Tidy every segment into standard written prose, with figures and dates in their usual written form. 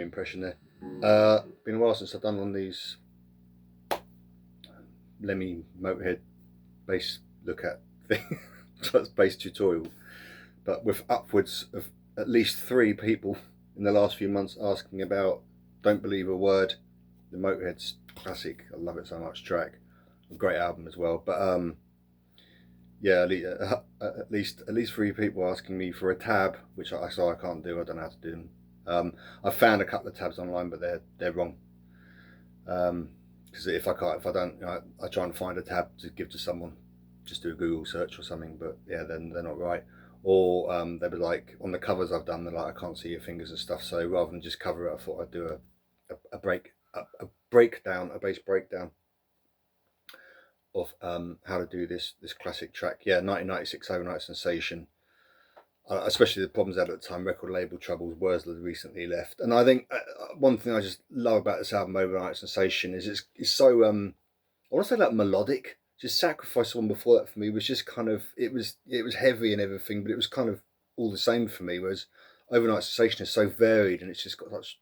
Lemmy impression there. Been a while since I've done one of these Lemmy Motörhead bass look at thing. That's bass tutorial, but with upwards of at least 3 people in the last few months asking about Don't Believe a Word, the Motörhead's classic. I love it so much track. A great album as well. But yeah, at least 3 people asking me for a tab, which I can't do. I don't know how to do them. I found a couple of tabs online, but they're wrong. Because if I don't, I try and find a tab to give to someone. Just do a Google search or something. But yeah, then they're not right. Or they were like, on the covers I've done, they're like, I can't see your fingers and stuff. So rather than just cover it, I thought I'd do a bass breakdown of how to do this classic track. Yeah, 1996 Overnight Sensation. Especially the problems I had at the time, record label troubles, Worsley recently left. And I think one thing I just love about this album, Overnight Sensation, is it's so, I want to say like melodic. Just Sacrifice one before that for me was just kind of, it was heavy and everything, but it was kind of all the same for me, whereas Overnight Sensation is so varied and it's just got such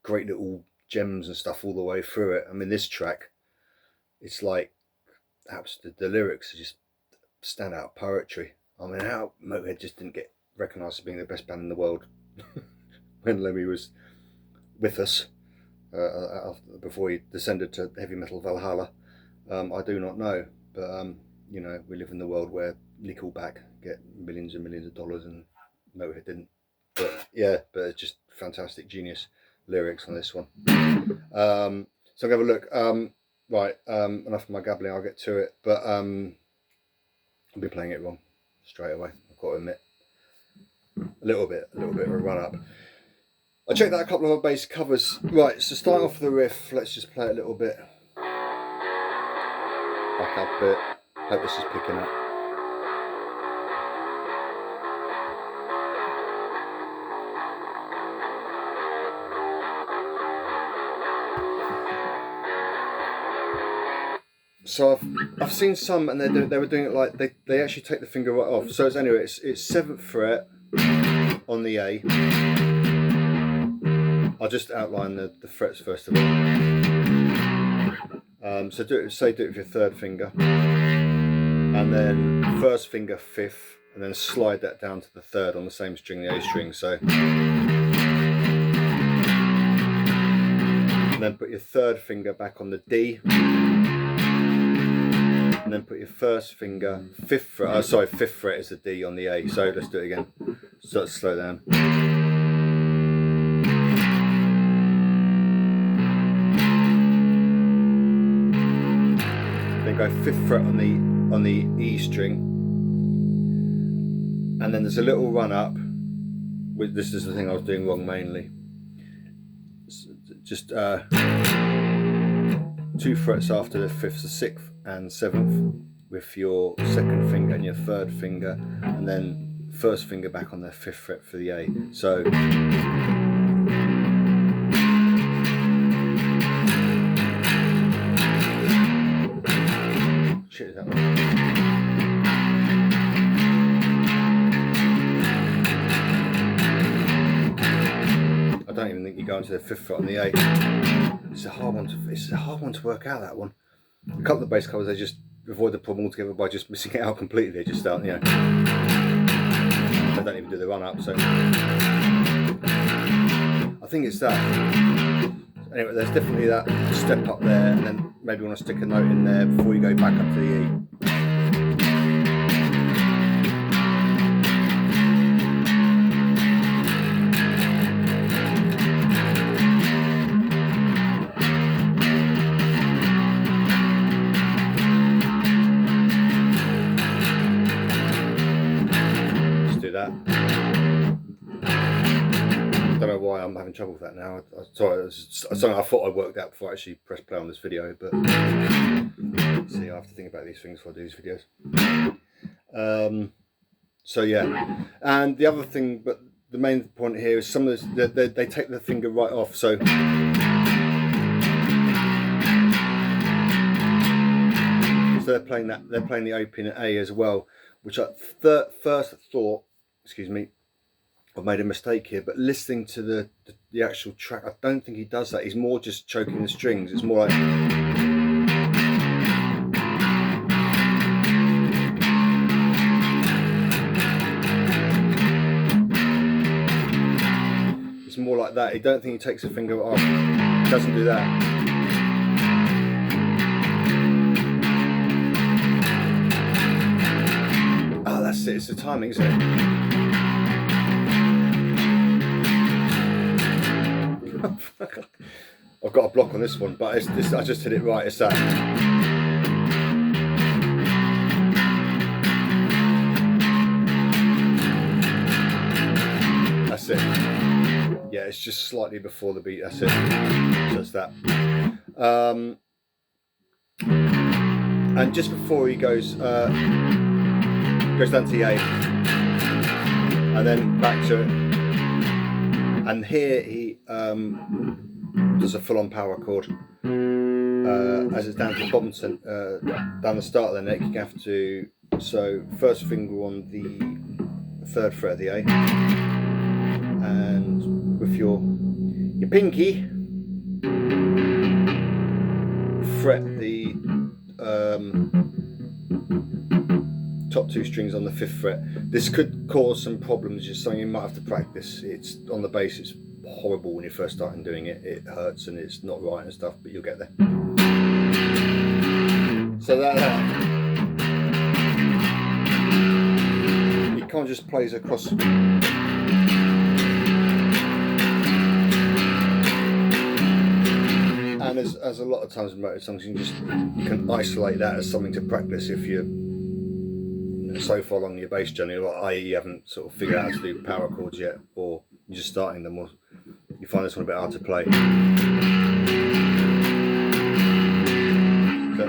great little gems and stuff all the way through it. I mean, this track, it's like, the lyrics are just standout poetry. I mean, how Motörhead just didn't get recognised as being the best band in the world when Lemmy was with us before he descended to heavy metal Valhalla. I do not know, but you know, we live in the world where Nickelback get millions and millions of dollars and Motörhead didn't. But yeah, but it's just fantastic, genius lyrics on this one. So I'm gonna have a look. Right, enough of my gabbling, I'll get to it. But I've been playing it wrong straight away, I've got to admit. A little bit of a run up. I checked out a couple of our bass covers. Right, so starting off with the riff, let's just play it a little bit. Back up a bit. Hope this is picking up. So I've seen some, and they were doing it like they actually take the finger right off. So it's 7th fret on the A. I'll just outline the frets first of all. So do it with your 3rd finger, and then 1st finger 5th, and then slide that down to the 3rd on the same string, the A string. So, and then put your 3rd finger back on the D. And then put your 1st finger, 5th fret, 5th fret is the D on the A. So let's do it again. So let's slow down. Then go 5th fret on the E string. And then there's a little run up. This is the thing I was doing wrong mainly. Just 2 frets after the 5th, so 6th and 7th with your 2nd finger and your 3rd finger, and then 1st finger back on the 5th fret for the A. So shit, is that one? I don't even think you go into the 5th fret on the A. It's a hard one to work out, that one. A couple of bass covers, they just avoid the problem altogether by just missing it out completely. They just start, they don't even do the run up. So I think it's that. Anyway, there's definitely that step up there, and then maybe you want to stick a note in there before you go back up to the E. I don't know why I'm having trouble with that now. Sorry, it's something I thought I worked out before I actually pressed play on this video, but see, I have to think about these things before I do these videos. So yeah, and the other thing, but the main point here is some of this, they take the finger right off. So they're playing the opening A as well, which I first thought, excuse me, I've made a mistake here, but listening to the actual track, I don't think he does that. He's more just choking the strings. It's more like, it's more like that. I don't think he takes a finger off. He doesn't do that. Oh, that's it. It's the timing, isn't it? I've got a block on this one, but I just hit it right. It's that. That's it. Yeah, it's just slightly before the beat. That's it. Just that. And just before he goes down to the A, and then back to it. And here he does a full-on power chord. As it's down to the bottom, down the start of the neck, you have to, so first finger on the 3rd fret of the A, and with your pinky, fret the top 2 strings on the 5th fret. This could cause some problems, just something you might have to practice. It's on the bass, it's horrible when you're first starting doing it. It hurts and it's not right and stuff, but you'll get there. So that he kind of just plays across. And as a lot of times in motor songs, you can isolate that as something to practice if you're so far along your bass journey, like i.e. you haven't sort of figured out how to do power chords yet, or you're just starting them, or you find this one a bit hard to play. So,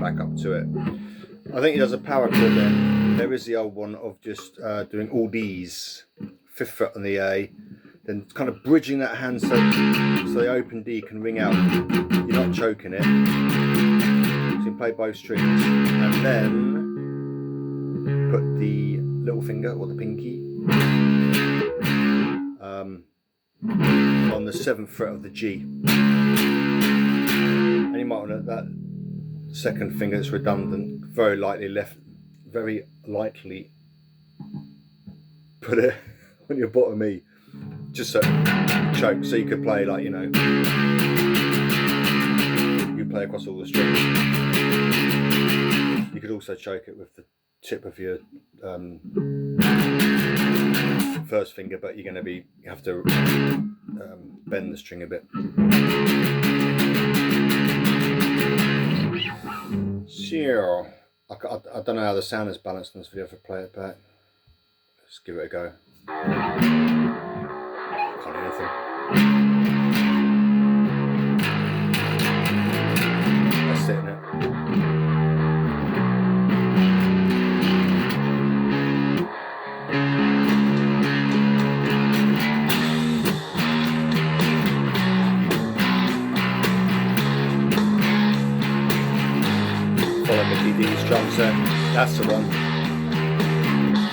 back up to it. I think he does a power chord then. There is the old one of just doing all D's, 5th fret on the A, then kind of bridging that hand so the open D can ring out. You're not choking it. So you can play both strings. And then put the little finger or the pinky on the 7th fret of the G. And you might want that 2nd finger that's redundant, very lightly put it on your bottom E. Just so choke, so you could play like, you know, you play across all the strings. You could also choke it with the tip of your 1st finger, but you have to bend the string a bit. So I don't know how the sound is balanced in this video if I play it back. Let's give it a go. Can't hear anything. That's it, isn't it? Follow Mickey D's drums there. That's the one.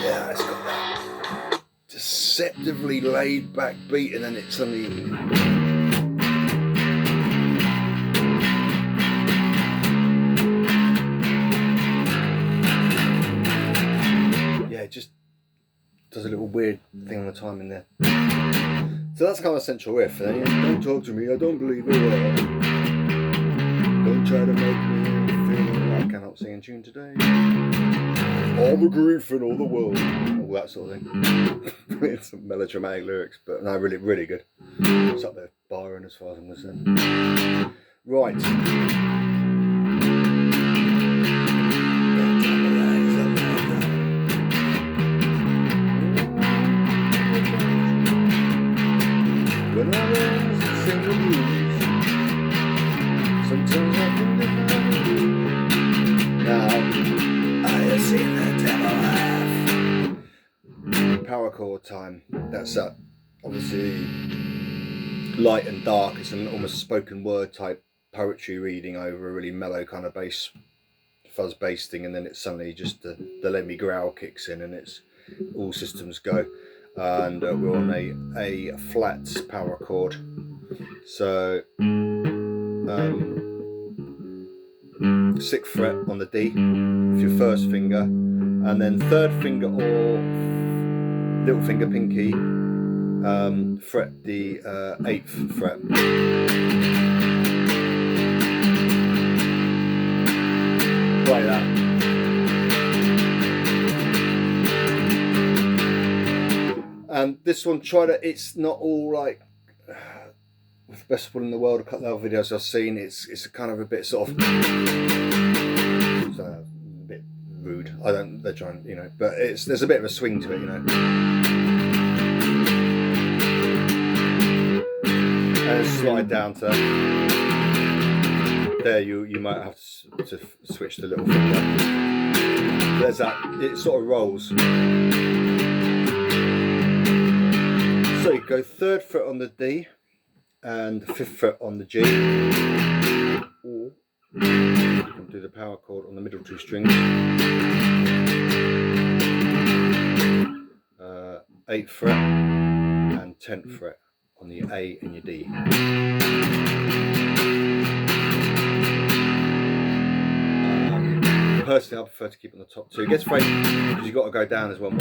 Yeah, it's got that deceptively laid back beat, and then it suddenly. Yeah, it just does a little weird thing on the time in there. So that's kind of central riff. And then, don't talk to me, I don't believe it all. Don't try to make me feel like I cannot sing in tune today. All the grief in all the world. All that sort of thing. It's some melodramatic lyrics, but no, really, really good. It's up there, Byron, as far as I'm concerned. Right. When I was singing the blues, sometimes I think now I have seen the devil laugh. Power chord time. That's obviously light and dark. It's an almost spoken word type poetry reading over a really mellow kind of bass, fuzz bass thing, and then it's suddenly just the Lemmy growl kicks in and it's all systems go. And we're on a flat power chord, so 6th fret on the D with your first finger, and then 3rd finger or little finger pinky fret the 8th fret. Like that. And this one, it's not all like with the best one in the world. A couple of other videos I've seen, it's a kind of a bit sort of a bit rude. They're trying, you know, but there's a bit of a swing to it, you know. And slide down to there. You might have to switch the little finger. There's that. It sort of rolls. So you go 3rd fret on the D and 5th fret on the G, or you can do the power chord on the middle 2 strings. 8th fret and 10th fret on the A and your D. Personally, I prefer to keep on the top 2. It gets phrased because you've got to go down as one more.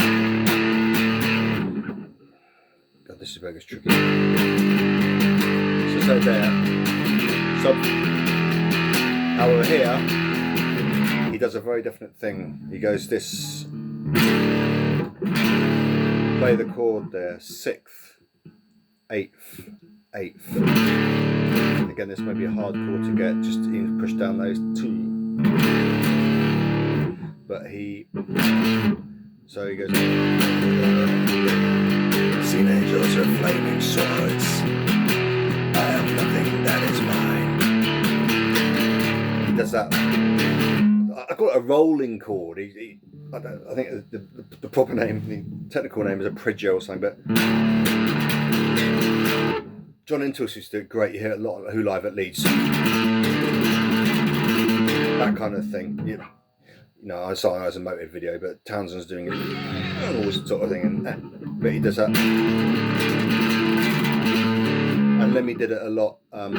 God, this is where it gets tricky. So there. So, however, here he does a very definite thing. He goes this, play the chord there, 6th, 8th, 8th. Again, this may be a hard chord to get, just to push down those 2. But so he goes, seen angels with flaming swords, I have nothing that is mine. He does that. I call it a rolling chord. I think the proper name, the technical name is a pridgio or something, but John Intos used to do it great. You hear it a lot at Who Live at Leeds. That kind of thing. You know, I saw it as a Motörhead video, but Townsend's doing it all sort of thing, but he does that. And Lemmy did it a lot in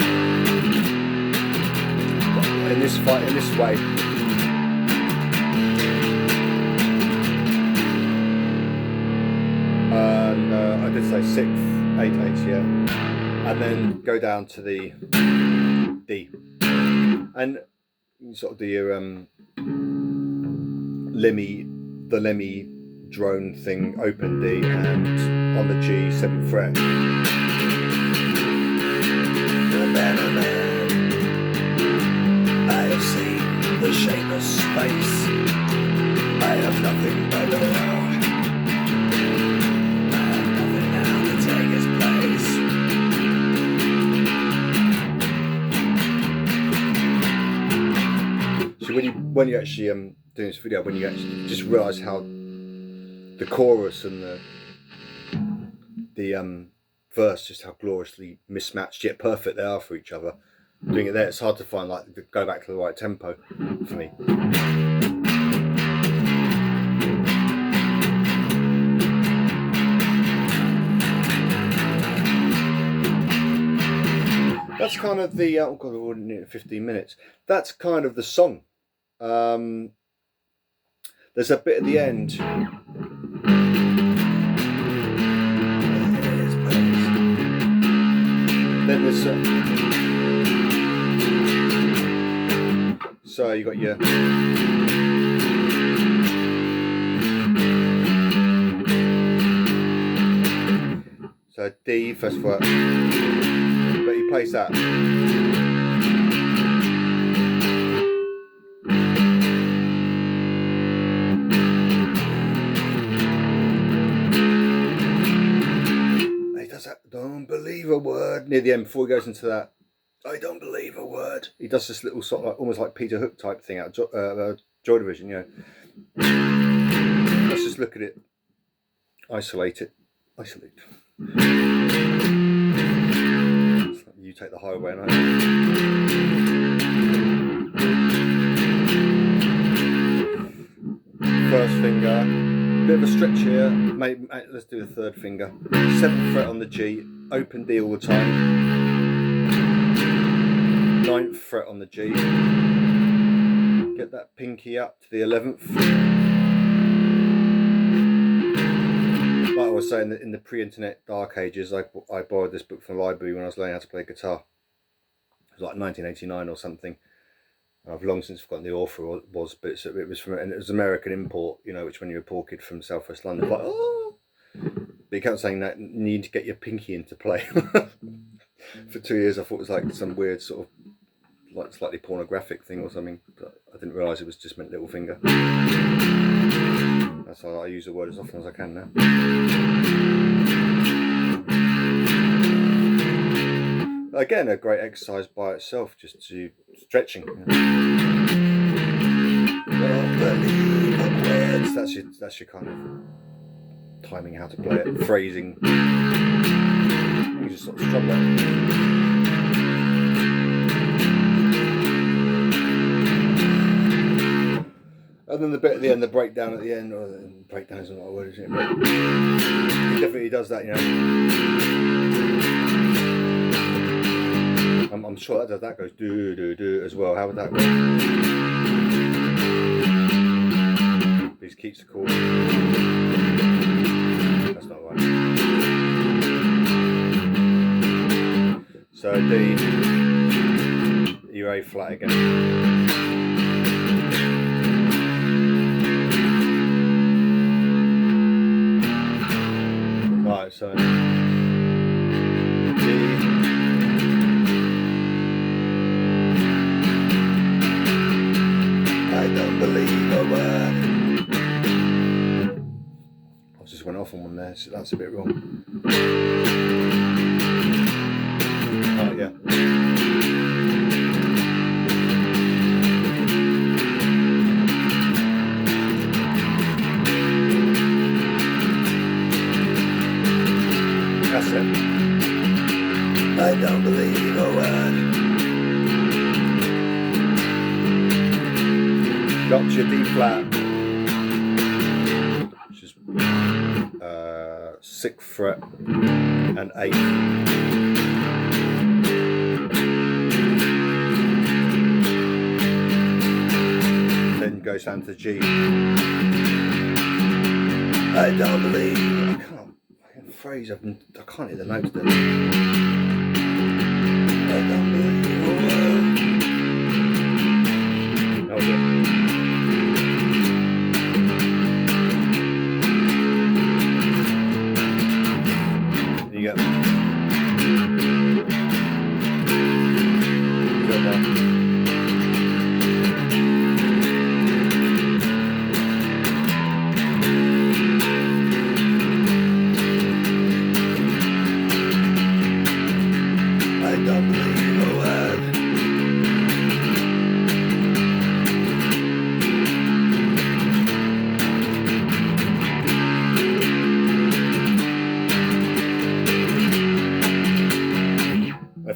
this way. And I did say 6th, 8th, 8th, yeah, and then go down to the D, and you sort of do your the Lemmy drone thing, open D, and on the G, 7th fret. I have seen the shapeless space. I have nothing but the road. I have nothing now to take its place. So when you actually doing this video, when you actually just realise how the chorus and the verse, just how gloriously mismatched yet perfect they are for each other. Doing it there, it's hard to find, like, go back to the right tempo for me. That's kind of the oh god, we're near 15 minutes. That's kind of the song. There's a bit at the end. Then there's so you got your so D first fret, but he plays that. Don't believe a word near the end before he goes into that. I don't believe a word. He does this little sort of like, almost like Peter Hook type thing out of Joy Division, you know. Let's just look at it. Isolate it. Isolate. You take the highway and I. finger, bit of a stretch here, maybe, let's do the third finger, 7th fret on the G, open D all the time, 9th fret on the G, get that pinky up to the 11th. Like I was saying, that in the pre-internet dark ages, I borrowed this book from the library when I was learning how to play guitar. It was like 1989 or something. I've long since forgotten the author was, but it was from, and it was American import, you know, which when you're a poor kid from Southwest London, like, oh, but he kept saying that you need to get your pinky into play. For 2 years I thought it was like some weird sort of like slightly pornographic thing or something, but I didn't realise it was just meant little finger. That's why I use the word as often as I can now. Again, a great exercise by itself, just to stretching. Words. That's your kind of timing how to play it, phrasing. You just sort of strum that. And then the bit at the end, the breakdown at the end, or the breakdown isn't what a word, is it? But he definitely does that, you know. I'm sure that goes do do do as well. How would that go? Please keeps the chord. That's not right. So D, E, A flat again. Right, so D. I don't believe a word. I just went off on one there, so that's a bit wrong. Oh yeah. That's it. I don't believe a word. Got your D flat, which is 6th fret and 8th. Then goes down to G. I don't believe. I can't phrase. I can't hit the notes there. I don't believe a word. That was it.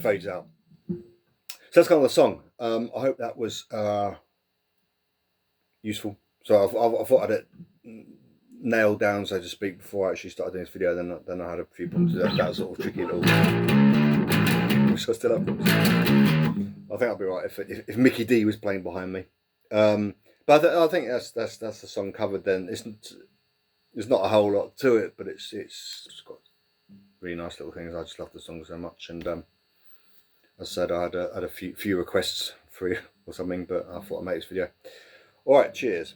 Fades out. So that's kind of the song. I hope that was useful. So I thought I'd nailed down, so to speak, before I actually started doing this video. Then I had a few problems with that sort of tricky little, which I still have problems. I think I'll be right if Mickey D was playing behind me. But I think that's the song covered. Then there's not a whole lot to it, but it's got really nice little things. I just love the song so much, and as I said, I had a few requests for you or something, but I thought I'd make this video. All right, cheers.